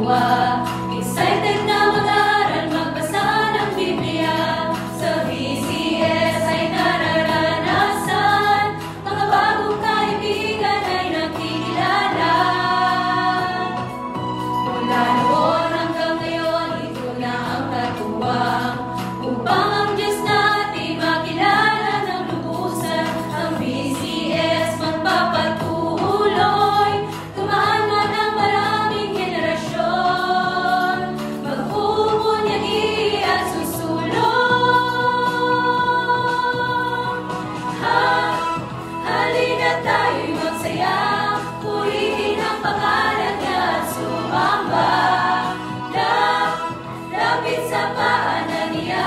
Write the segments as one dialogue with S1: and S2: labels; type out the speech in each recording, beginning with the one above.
S1: magagawa. Excited na mag-aral, magbasa ng Biblia. Sa VCS ay nararanasan, mga bagong kaibigan ay nakikilala. Mula noon hanggang ngayon, ito na ang katuwang upang ang Diyos natin makilala ng lubusan. Ang VCS magpapatuloy, tumaan man ang maraming henerasyon, magpupunyagi at susulong. Halina tayo'y magsaya, purihin ang pangalan niya at sumamba. Lapit sa paanan niya,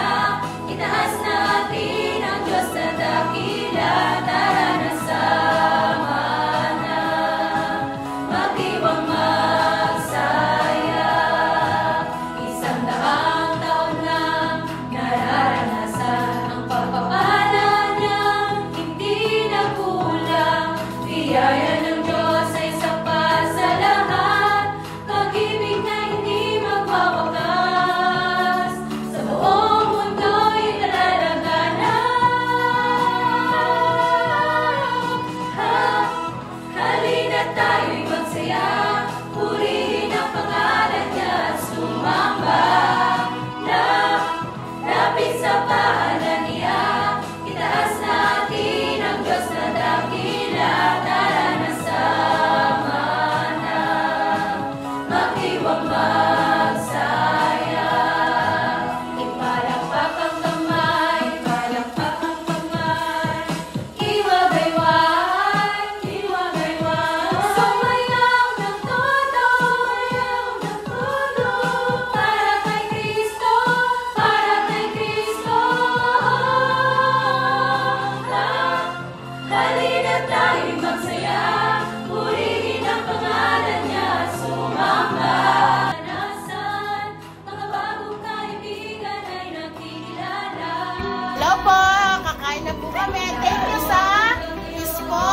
S1: itaas natin ang Diyos na dakila. Tara na sama na, magdiwang magsaya. 100 taon na nararanasan ang pagpapala niya, hindi na kulang. Biyaya ng Diyos ay sapat sa lahat, pag-ibig na hindi magwawakas, sa buong mundo'y nalalaganan. Halina tayo'y magsaya, purihin ang pangalan niya at sumamba. Lapit sa paanan niya, itaas natin ang Diyos na dakila. Tara na sama na, magdiwang magsaya. Ipalakpak ang kamay, ipalakpak ang kamay, iwagayway, iwagayway. Sumayaw ng todo, para kay Kristo, para kay Kristo. Halina tayo'y magsaya, purihin ang pangalan niya at sumamba. Naranasan, mga bagong kaibigan ay nakikilala.
S2: Hello po, kakain na po kami. Thank you sa Isko